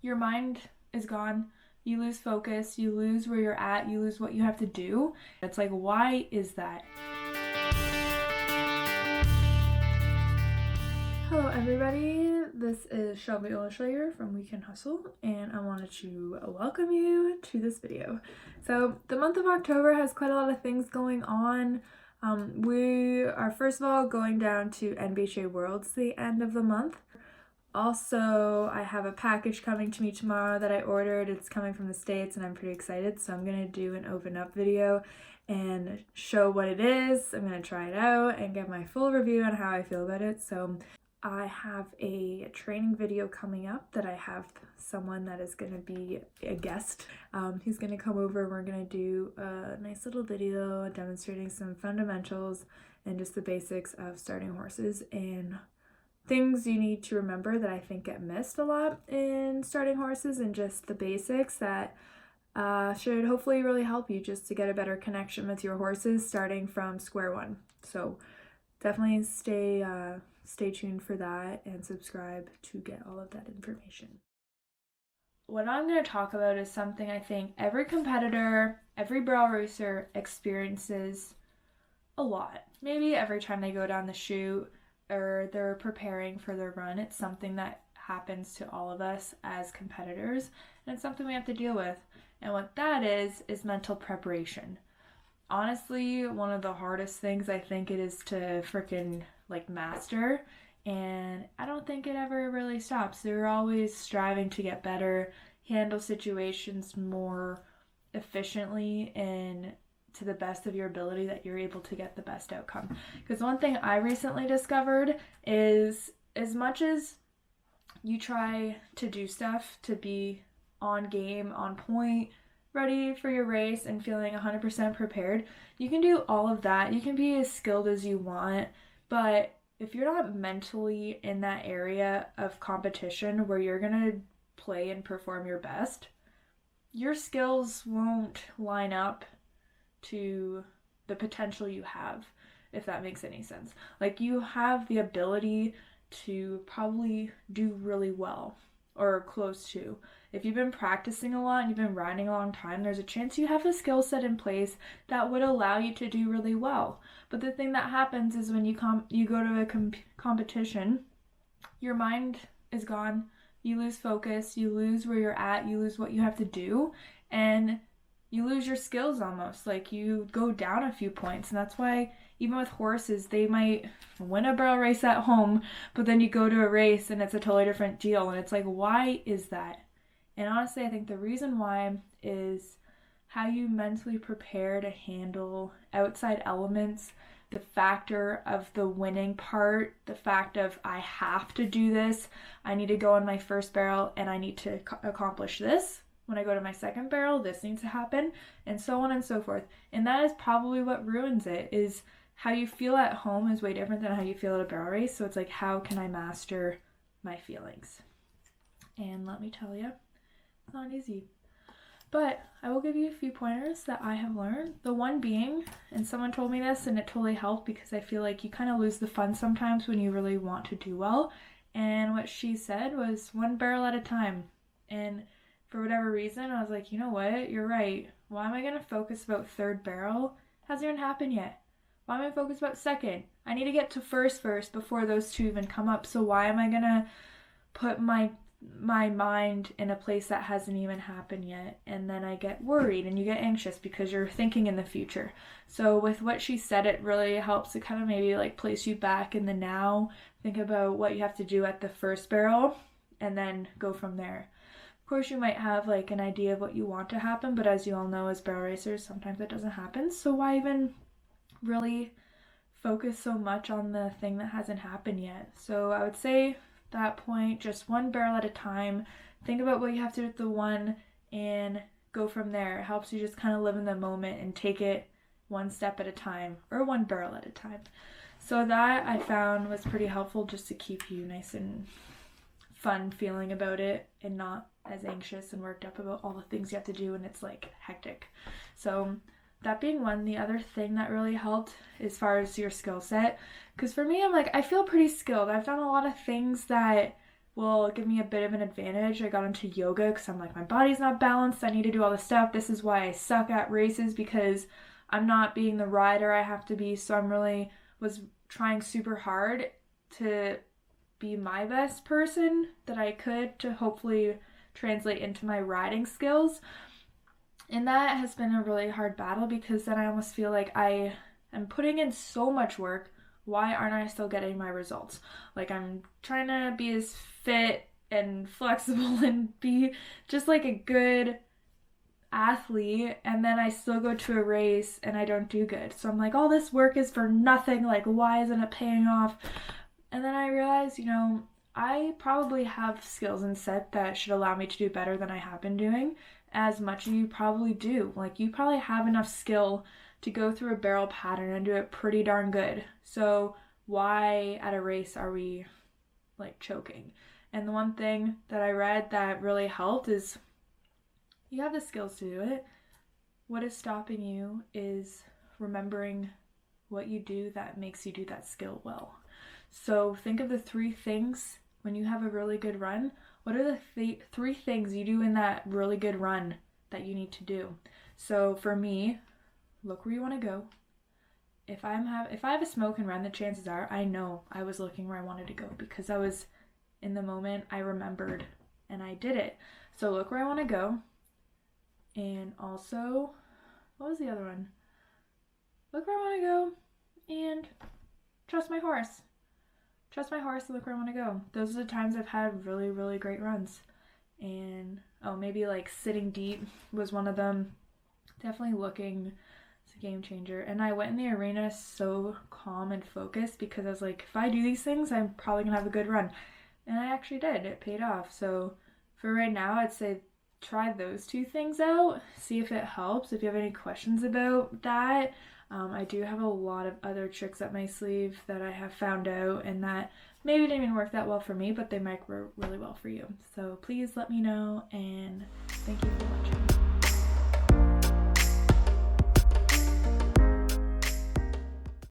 your mind is gone. You lose focus, you lose where you're at, you lose what you have to do. It's like, why is that? Hello everybody, this is Shelby Olashire from We Can Hustle, and I wanted to welcome you to this video. So the month of October has quite a lot of things going on. We are first of all going down to NBHA Worlds the end of the month. Also, I have a package coming to me tomorrow that I ordered. It's coming from the States and I'm pretty excited, so I'm going to do an open up video and show what it is. I'm going to try it out and get my full review on how I feel about it. So I have a training video coming up that I have someone that is going to be a guest. He's going to come over. We're going to do a nice little video demonstrating some fundamentals and just the basics of starting horses and things you need to remember that I think get missed a lot in starting horses, and just the basics that should hopefully really help you just to get a better connection with your horses starting from square one. So definitely stay tuned for that and subscribe to get all of that information. What I'm going to talk about is something I think every competitor, every barrel racer experiences a lot. Maybe every time they go down the chute or they're preparing for their run. It's something that happens to all of us as competitors, and it's something we have to deal with. And what that is mental preparation. Honestly, one of the hardest things I think it is to freaking master, and I don't think it ever really stops. They're always striving to get better, handle situations more efficiently, and to the best of your ability that you're able to get the best outcome. Because one thing I recently discovered is, as much as you try to do stuff to be on game, on point, ready for your race and feeling 100% prepared, you can do all of that. You can be as skilled as you want, but if you're not mentally in that area of competition where you're gonna play and perform your best, your skills won't line up to the potential you have, if that makes any sense. Like, you have the ability to probably do really well, or close to. If you've been practicing a lot and you've been riding a long time, there's a chance you have a skill set in place that would allow you to do really well. But the thing that happens is when you go to a competition, your mind is gone, you lose focus, you lose where you're at, you lose what you have to do, and you lose your skills almost. Like, you go down a few points. And that's why even with horses, they might win a barrel race at home, but then you go to a race and it's a totally different deal. And it's like, why is that? And honestly, I think the reason why is how you mentally prepare to handle outside elements, the factor of the winning part, the fact of, I have to do this, I need to go on my first barrel and I need to accomplish this. When I go to my second barrel, this needs to happen, and so on and so forth. And that is probably what ruins it, is how you feel at home is way different than how you feel at a barrel race. So it's like, how can I master my feelings? And let me tell you, it's not easy. But I will give you a few pointers that I have learned. The one being, and someone told me this and it totally helped, because I feel like you kind of lose the fun sometimes when you really want to do well. And what she said was, one barrel at a time. And for whatever reason, I was like, you know what? You're right. Why am I going to focus about third barrel? Hasn't even happened yet. Why am I focused about second? I need to get to first before those two even come up. So why am I going to put my mind in a place that hasn't even happened yet? And then I get worried and you get anxious because you're thinking in the future. So with what she said, it really helps to kind of maybe place you back in the now. Think about what you have to do at the first barrel and then go from there. Of course, you might have an idea of what you want to happen, but as you all know, as barrel racers, sometimes it doesn't happen. So why even really focus so much on the thing that hasn't happened yet? So I would say at that point, just one barrel at a time. Think about what you have to do with the one and go from there. It helps you just kind of live in the moment and take it one step at a time, or one barrel at a time. So that I found was pretty helpful, just to keep you nice and fun feeling about it and not as anxious and worked up about all the things you have to do and it's hectic. So that being one, the other thing that really helped as far as your skill set, because for me, I'm I feel pretty skilled. I've done a lot of things that will give me a bit of an advantage. I got into yoga because I'm like, my body's not balanced. I need to do all this stuff. This is why I suck at races, because I'm not being the rider I have to be. So I'm really was trying super hard to be my best person that I could to hopefully translate into my riding skills. And that has been a really hard battle, because then I almost feel like I am putting in so much work. Why aren't I still getting my results? Like, I'm trying to be as fit and flexible and be just like a good athlete, and then I still go to a race and I don't do good. So I'm like, all this work is for nothing. Like, why isn't it paying off? And then I realized, I probably have skills and set that should allow me to do better than I have been doing, as much as you probably do. Like, you probably have enough skill to go through a barrel pattern and do it pretty darn good. So why at a race are we like choking? And the one thing that I read that really helped is, you have the skills to do it. What is stopping you is remembering what you do that makes you do that skill well. So think of the 3 things when you have a really good run. What are the 3 things you do in that really good run that you need to do? So for me, look where you want to go. If I have a smoke and run, the chances are I know I was looking where I wanted to go, because I was in the moment, I remembered and I did it. So look where I want to go. And also, what was the other one? Look where I want to go and trust my horse. Trust my horse and look where I want to go. Those are the times I've had really, really great runs. And, maybe like sitting deep was one of them. Definitely looking, it's a game changer. And I went in the arena so calm and focused, because I was like, if I do these things, I'm probably going to have a good run. And I actually did. It paid off. So for right now, I'd say try those 2 things out. See if it helps. If you have any questions about that, I do have a lot of other tricks up my sleeve that I have found out and that maybe didn't even work that well for me, but they might work really well for you. So please let me know, and thank you for